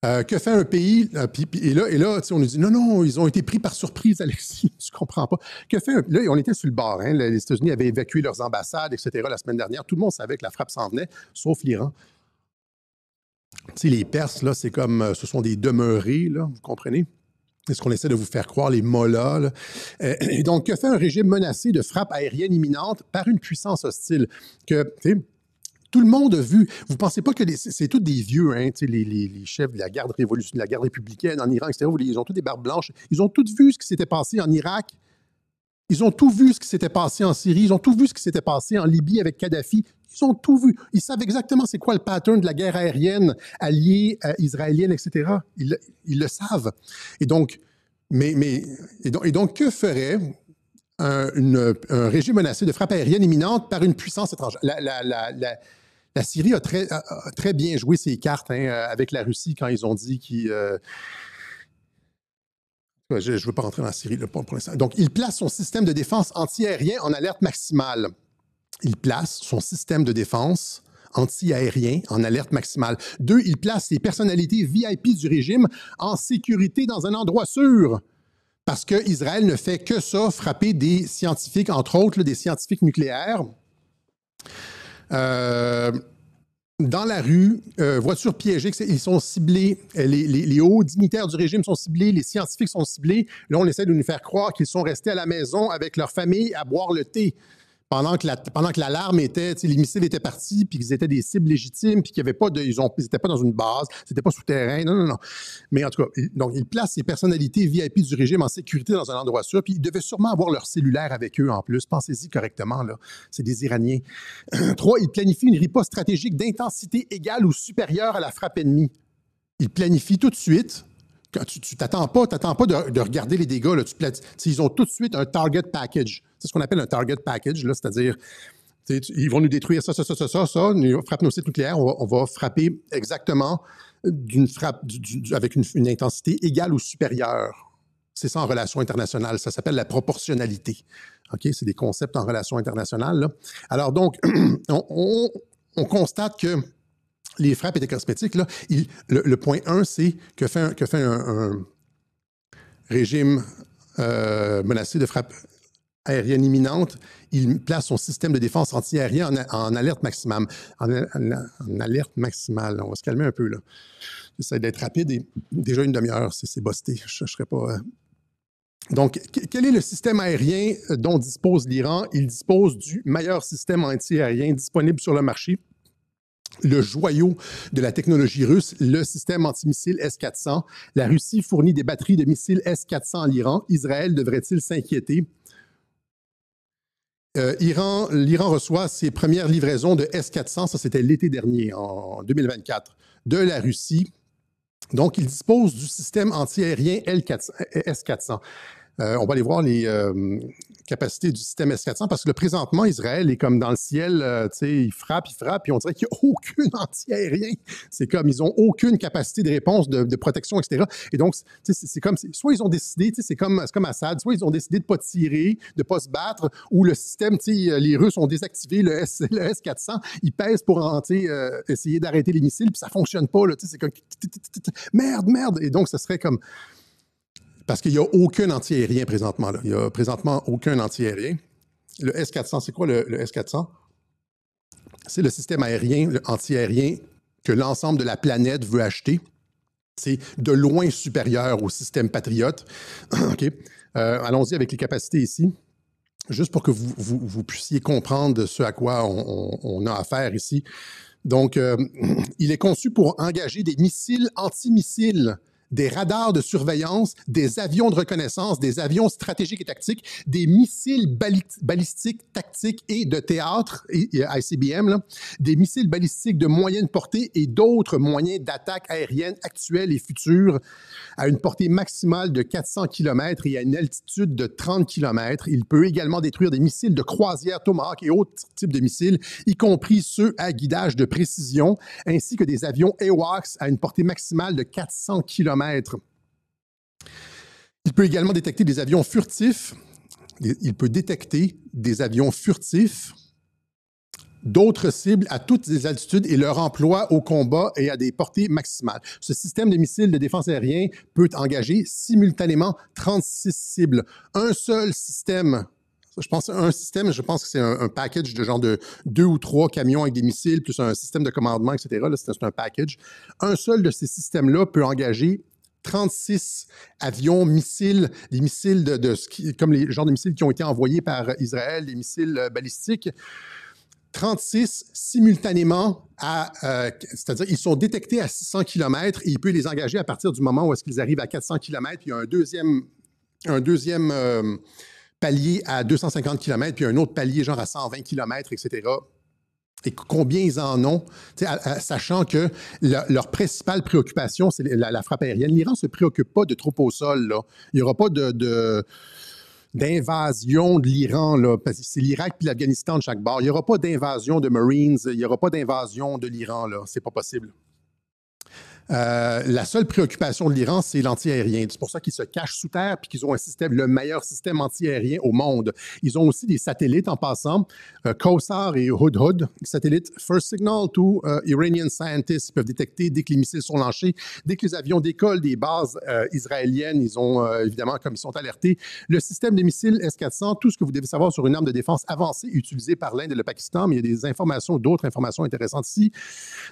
Que fait un pays? Et là on nous dit non, non, ils ont été pris par surprise, Alexis. Je comprends pas. Que fait un... Là, on était sur le bord. Hein? Les États-Unis avaient évacué leurs ambassades, etc. la semaine dernière. Tout le monde savait que la frappe s'en venait, sauf l'Iran. Tu sais, les Perses, là, c'est comme, ce sont des demeurés, là, vous comprenez? C'est ce qu'on essaie de vous faire croire, les mollahs. Là. Et donc, que fait un régime menacé de frappe aérienne imminente par une puissance hostile? Que, tu sais, tout le monde a vu. Vous ne pensez pas que c'est tous des vieux, hein, les chefs de la garde révolutionnaire, de la garde républicaine en Iran, etc. Ils ont tous des barbes blanches. Ils ont tous vu ce qui s'était passé en Irak. Ils ont tout vu ce qui s'était passé en Syrie. Ils ont tout vu ce qui s'était passé en Libye avec Kadhafi. Ils ont tout vu. Ils savent exactement c'est quoi le pattern de la guerre aérienne alliée israélienne, etc. Ils le savent. Et donc, que ferait un régime menacé de frappe aérienne imminente par une puissance étrangère? La Syrie a très bien joué ses cartes hein, avec la Russie quand ils ont dit qu'ils... je ne veux pas rentrer dans la Syrie là, pour l'instant. Donc, il place son système de défense anti-aérien en alerte maximale. Il place son système de défense anti-aérien en alerte maximale. 2, il place les personnalités VIP du régime en sécurité dans un endroit sûr. Parce qu'Israël ne fait que ça, frapper des scientifiques, entre autres, là, des scientifiques nucléaires. Dans la rue, voitures piégées, ils sont ciblés, les hauts dignitaires du régime sont ciblés, les scientifiques sont ciblés. Là, on essaie de nous faire croire qu'ils sont restés à la maison avec leur famille à boire le thé. Pendant que l'alarme était, les missiles étaient partis, puis qu'ils étaient des cibles légitimes, puis qu'ils n'étaient pas dans une base, c'était pas souterrain, non. Mais en tout cas, donc ils placent ces personnalités VIP du régime en sécurité dans un endroit sûr, puis ils devaient sûrement avoir leur cellulaire avec eux en plus. Pensez-y correctement, là. C'est des Iraniens. 3, ils planifient une riposte stratégique d'intensité égale ou supérieure à la frappe ennemie. Ils planifient tout de suite. Quand tu t'attends pas de regarder les dégâts. Là, ils ont tout de suite un target package. C'est ce qu'on appelle un target package, là, c'est-à-dire ils vont nous détruire ça, ils frappent nos sites nucléaires, on va frapper exactement d'une frappe avec une intensité égale ou supérieure. C'est ça en relation internationale, ça s'appelle la proportionnalité. Okay? C'est des concepts en relation internationale. Là. Alors donc, on constate que les frappes étaient cosmétiques. Là, le point 1, c'est que fait un régime menacé de frappe aérienne imminente, il place son système de défense anti-aérien en alerte maximale. En alerte maximale. On va se calmer un peu, là. J'essaie d'être rapide et déjà une demi-heure, c'est busté. Je ne serais pas... Donc, quel est le système aérien dont dispose l'Iran? Il dispose du meilleur système anti-aérien disponible sur le marché. Le joyau de la technologie russe, le système antimissile S-400. La Russie fournit des batteries de missiles S-400 à l'Iran. Israël devrait-il s'inquiéter? L'Iran reçoit ses premières livraisons de S-400, ça c'était l'été dernier, en 2024, de la Russie. Donc, il dispose du système anti-aérien S-400. On va aller voir les capacités du système S-400 parce que présentement, Israël est comme dans le ciel, il frappe, puis on dirait qu'il n'y a aucun anti-aérien. C'est comme, ils n'ont aucune capacité de réponse, de protection, etc. Et donc, c'est comme, soit ils ont décidé, c'est comme Assad, soit ils ont décidé de ne pas tirer, de ne pas se battre, ou le système, les Russes ont désactivé le S-400, ils pèsent pour essayer d'arrêter les missiles, puis ça ne fonctionne pas. C'est comme, merde. Et donc, ce serait comme... Parce qu'il n'y a aucun anti-aérien présentement. Là. Il n'y a présentement aucun anti-aérien. Le S-400, c'est quoi le S-400? C'est le système aérien, le anti-aérien que l'ensemble de la planète veut acheter. C'est de loin supérieur au système Patriot. Okay. Allons-y avec les capacités ici. Juste pour que vous puissiez comprendre ce à quoi on a affaire ici. Donc, il est conçu pour engager des missiles antimissiles, des radars de surveillance, des avions de reconnaissance, des avions stratégiques et tactiques, des missiles balistiques tactiques et de théâtre, ICBM, là, des missiles balistiques de moyenne portée et d'autres moyens d'attaque aérienne actuels et futurs à une portée maximale de 400 km et à une altitude de 30 km. Il peut également détruire des missiles de croisière Tomahawk et autres types de missiles, y compris ceux à guidage de précision, ainsi que des avions AWACS à une portée maximale de 400 km. Il peut également détecter des avions furtifs. Il peut détecter des avions furtifs d'autres cibles à toutes les altitudes et leur emploi au combat et à des portées maximales. Ce système de missiles de défense aérien peut engager simultanément 36 cibles. Un seul système, je pense que c'est un package de genre de 2 ou 3 camions avec des missiles, plus un système de commandement, etc. Là, c'est un package. Un seul de ces systèmes-là peut engager 36 avions, missiles, des missiles comme les genres de missiles qui ont été envoyés par Israël, des missiles balistiques. 36 simultanément c'est-à-dire ils sont détectés à 600 km et il peut les engager à partir du moment où est-ce qu'ils arrivent à 400 km, puis il y a un deuxième palier à 250 km, puis un autre palier genre à 120 km, etc. Et combien ils en ont, sachant que leur principale préoccupation, c'est la frappe aérienne. L'Iran ne se préoccupe pas de troupes au sol, là. Il n'y aura pas d'invasion de l'Iran, là, parce que c'est l'Irak puis l'Afghanistan de chaque bord. Il n'y aura pas d'invasion de Marines, il n'y aura pas d'invasion de l'Iran, là. C'est pas possible. La seule préoccupation de l'Iran, c'est l'anti-aérien. C'est pour ça qu'ils se cachent sous terre puis qu'ils ont le meilleur système anti-aérien au monde. Ils ont aussi des satellites en passant, Kawsar et Hudhud, satellites First Signal to Iranian Scientists. Ils peuvent détecter dès que les missiles sont lancés, dès que les avions décollent des bases israéliennes. Ils ont évidemment, comme ils sont alertés, le système de missiles S-400, tout ce que vous devez savoir sur une arme de défense avancée utilisée par l'Inde et le Pakistan, mais il y a des informations, d'autres informations intéressantes ici.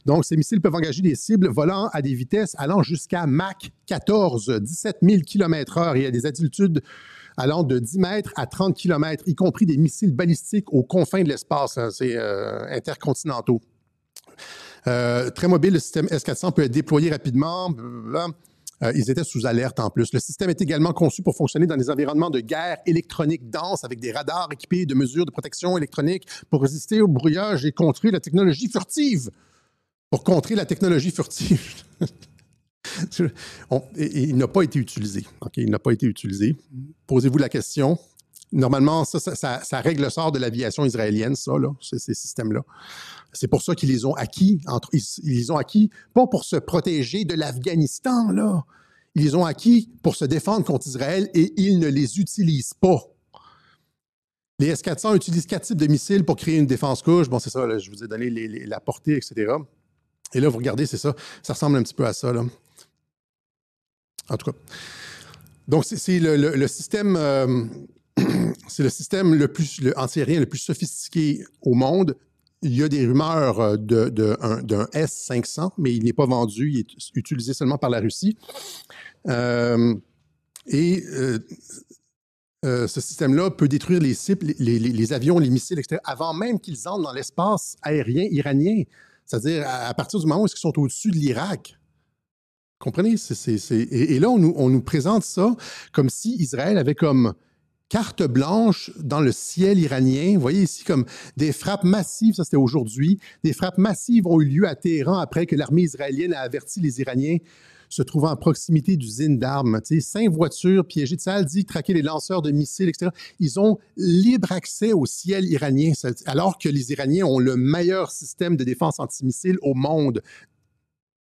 Donc, ces missiles peuvent engager des cibles volant à des vitesses allant jusqu'à Mach 14, 17 000 km/h et à des altitudes allant de 10 mètres à 30 km, y compris des missiles balistiques aux confins de l'espace. C'est intercontinentaux. Très mobile, le système S-400 peut être déployé rapidement. Ils étaient sous alerte en plus. Le système est également conçu pour fonctionner dans des environnements de guerre électronique dense avec des radars équipés de mesures de protection électronique pour résister au brouillage et contrer la technologie furtive. Pour contrer la technologie furtive. Il n'a pas été utilisé. Okay, il n'a pas été utilisé. Posez-vous la question. Normalement, ça règle le sort de l'aviation israélienne, ça, là, ces systèmes-là. C'est pour ça qu'ils les ont acquis. Ils les ont acquis pas pour se protéger de l'Afghanistan, là. Ils les ont acquis pour se défendre contre Israël et ils ne les utilisent pas. Les S-400 utilisent 4 types de missiles pour créer une défense couche. Bon, c'est ça, là, je vous ai donné la portée, etc. Et là, vous regardez, c'est ça. Ça ressemble un petit peu à ça, là. En tout cas. Donc, c'est le système... c'est le système antiaérien le plus sophistiqué au monde. Il y a des rumeurs d'un S-500, mais il n'est pas vendu. Il est utilisé seulement par la Russie. Ce système-là peut détruire les cibles, les avions, les missiles, etc., avant même qu'ils entrent dans l'espace aérien iranien. C'est-à-dire à partir du moment où ils sont au-dessus de l'Irak. Comprenez? Et là, on nous présente ça comme si Israël avait comme carte blanche dans le ciel iranien. Vous voyez ici comme des frappes massives, ça c'était aujourd'hui, des frappes massives ont eu lieu à Téhéran après que l'armée israélienne a averti les Iraniens se trouvant à proximité d'usines d'armes. 5 voitures piégées. Ça dit traquer les lanceurs de missiles, etc. Ils ont libre accès au ciel iranien, alors que les Iraniens ont le meilleur système de défense antimissile au monde.